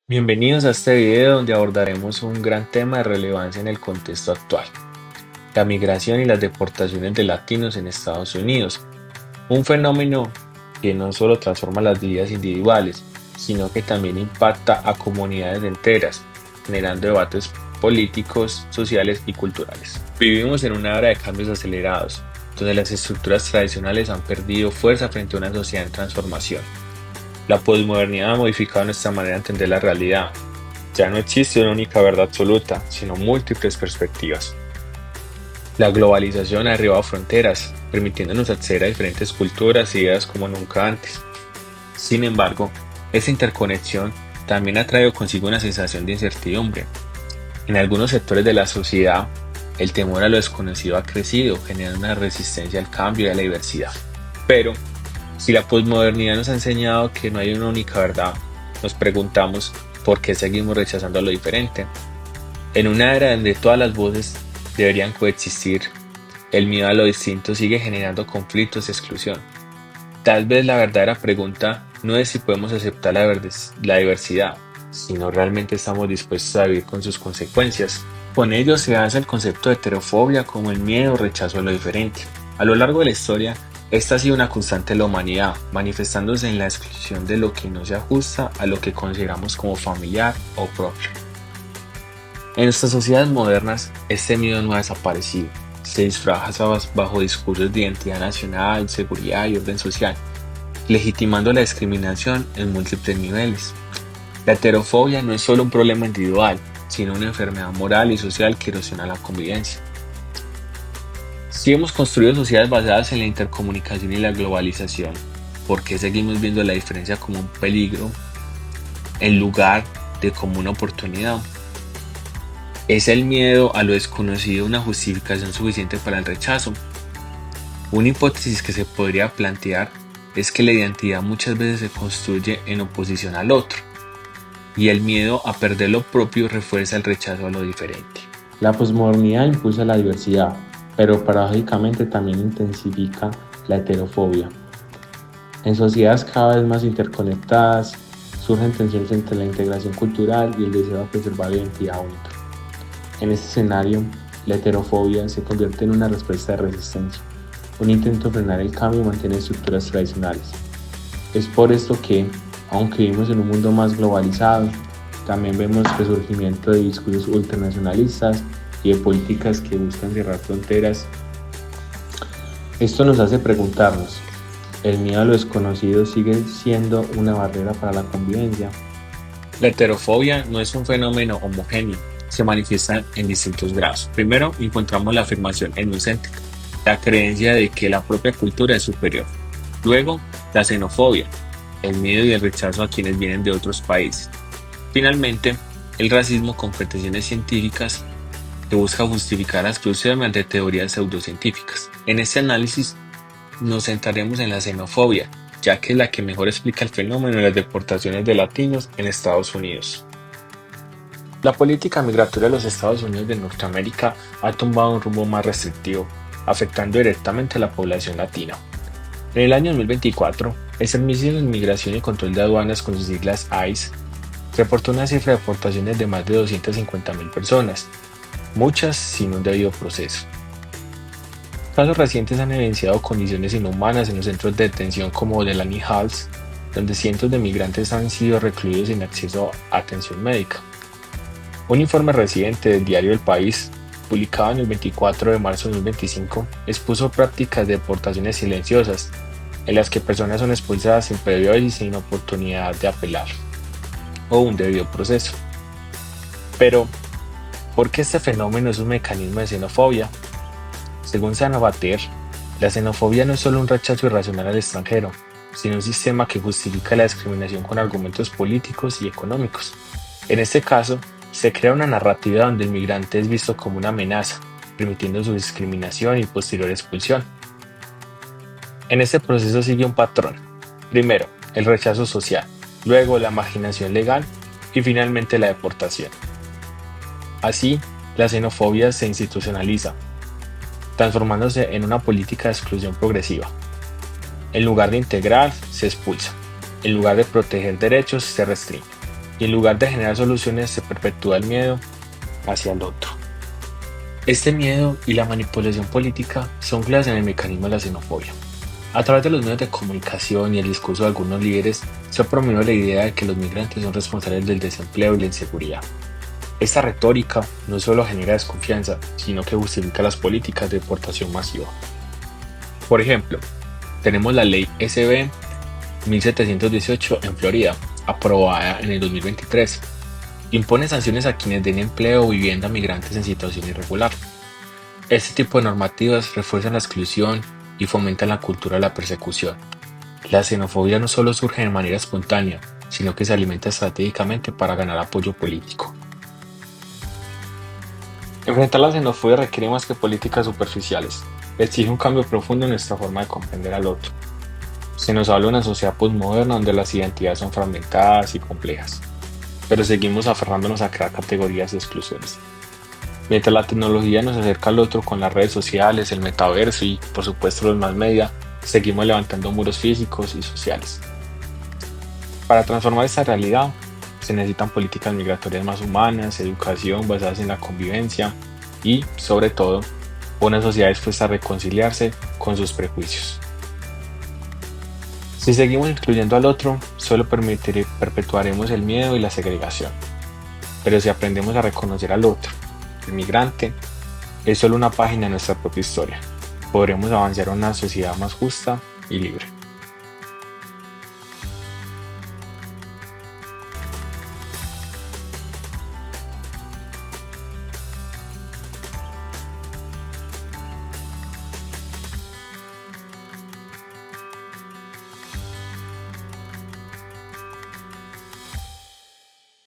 Bienvenidos a este video donde abordaremos un gran tema de relevancia en el contexto actual, la migración y las deportaciones de latinos en Estados Unidos, un fenómeno que no solo transforma las vidas individuales, sino que también impacta a comunidades enteras, generando debates políticos, sociales y culturales. Vivimos en una era de cambios acelerados, donde las estructuras tradicionales han perdido fuerza frente a una sociedad en transformación. La posmodernidad ha modificado nuestra manera de entender la realidad. Ya no existe una única verdad absoluta, sino múltiples perspectivas. La globalización ha derribado fronteras, permitiéndonos acceder a diferentes culturas y ideas como nunca antes. Sin embargo, esta interconexión también ha traído consigo una sensación de incertidumbre. En algunos sectores de la sociedad, el temor a lo desconocido ha crecido, generando una resistencia al cambio y a la diversidad. Pero, si la posmodernidad nos ha enseñado que no hay una única verdad, nos preguntamos por qué seguimos rechazando lo diferente. En una era donde todas las voces deberían coexistir, el miedo a lo distinto sigue generando conflictos y exclusión. Tal vez la verdadera pregunta no es si podemos aceptar la diversidad, sino realmente estamos dispuestos a vivir con sus consecuencias. Con ello se hace el concepto de heterofobia como el miedo o rechazo a lo diferente. A lo largo de la historia, esta ha sido una constante de la humanidad, manifestándose en la exclusión de lo que no se ajusta a lo que consideramos como familiar o propio. En nuestras sociedades modernas, este miedo no ha desaparecido. Se disfraza bajo discursos de identidad nacional, seguridad y orden social, legitimando la discriminación en múltiples niveles. La heterofobia no es solo un problema individual, sino una enfermedad moral y social que erosiona la convivencia. Si hemos construido sociedades basadas en la intercomunicación y la globalización, ¿por qué seguimos viendo la diferencia como un peligro en lugar de como una oportunidad? ¿Es el miedo a lo desconocido una justificación suficiente para el rechazo? Una hipótesis que se podría plantear es que la identidad muchas veces se construye en oposición al otro, y el miedo a perder lo propio refuerza el rechazo a lo diferente. La posmodernidad impulsa la diversidad, pero paradójicamente también intensifica la heterofobia. En sociedades cada vez más interconectadas, surgen tensiones entre la integración cultural y el deseo de preservar la identidad única. En este escenario, la heterofobia se convierte en una respuesta de resistencia, un intento de frenar el cambio y mantener estructuras tradicionales. Es por esto que, aunque vivimos en un mundo más globalizado, también vemos resurgimiento de discursos ultranacionalistas y de políticas que buscan cerrar fronteras. Esto nos hace preguntarnos, ¿el miedo a lo desconocido sigue siendo una barrera para la convivencia? La heterofobia no es un fenómeno homogéneo, se manifiesta en distintos grados. Primero, encontramos la afirmación etnocéntrica, la creencia de que la propia cultura es superior. Luego, la xenofobia, el miedo y el rechazo a quienes vienen de otros países. Finalmente, el racismo con pretensiones científicas que busca justificar la exclusión mediante teorías pseudocientíficas. En este análisis nos centraremos en la xenofobia, ya que es la que mejor explica el fenómeno de las deportaciones de latinos en Estados Unidos. La política migratoria de los Estados Unidos de Norteamérica ha tomado un rumbo más restrictivo, afectando directamente a la población latina. En el año 2024, el Servicio de Inmigración y Control de Aduanas, con sus siglas ICE, reportó una cifra de deportaciones de más de 250.000 personas, muchas sin un debido proceso. Casos recientes han evidenciado condiciones inhumanas en los centros de detención como Delaney Halls, donde cientos de migrantes han sido recluidos sin acceso a atención médica. Un informe reciente del diario El País, publicado en el 24 de marzo de 2025, expuso prácticas de deportaciones silenciosas, en las que personas son expulsadas sin previo aviso y sin oportunidad de apelar, o un debido proceso. Pero, ¿por qué este fenómeno es un mecanismo de xenofobia? Según Sanabater, la xenofobia no es solo un rechazo irracional al extranjero, sino un sistema que justifica la discriminación con argumentos políticos y económicos. En este caso, se crea una narrativa donde el migrante es visto como una amenaza, permitiendo su discriminación y posterior expulsión. En este proceso sigue un patrón. Primero, el rechazo social, luego la marginación legal y finalmente la deportación. Así, la xenofobia se institucionaliza, transformándose en una política de exclusión progresiva. En lugar de integrar, se expulsa. En lugar de proteger derechos, se restringe. y en lugar de generar soluciones se perpetúa el miedo hacia el otro. Este miedo y la manipulación política son claves en el mecanismo de la xenofobia. A través de los medios de comunicación y el discurso de algunos líderes se ha promovido la idea de que los migrantes son responsables del desempleo y la inseguridad. Esta retórica no solo genera desconfianza, sino que justifica las políticas de deportación masiva. Por ejemplo, tenemos la ley SB 1718 en Florida, aprobada en el 2023. Impone sanciones a quienes den empleo o vivienda a migrantes en situación irregular. Este tipo de normativas refuerzan la exclusión y fomentan la cultura de la persecución. La xenofobia no solo surge de manera espontánea, sino que se alimenta estratégicamente para ganar apoyo político. Enfrentar la xenofobia requiere más que políticas superficiales, exige un cambio profundo en nuestra forma de comprender al otro. Se nos habla de una sociedad posmoderna donde las identidades son fragmentadas y complejas, pero seguimos aferrándonos a crear categorías y exclusiones. Mientras la tecnología nos acerca al otro con las redes sociales, el metaverso y, por supuesto, los más media, seguimos levantando muros físicos y sociales. Para transformar esta realidad, se necesitan políticas migratorias más humanas, educación basadas en la convivencia y, sobre todo, una sociedad dispuesta a reconciliarse con sus prejuicios. Si seguimos excluyendo al otro, solo perpetuaremos el miedo y la segregación. Pero si aprendemos a reconocer al otro, el migrante, es solo una página de nuestra propia historia. Podremos avanzar a una sociedad más justa y libre.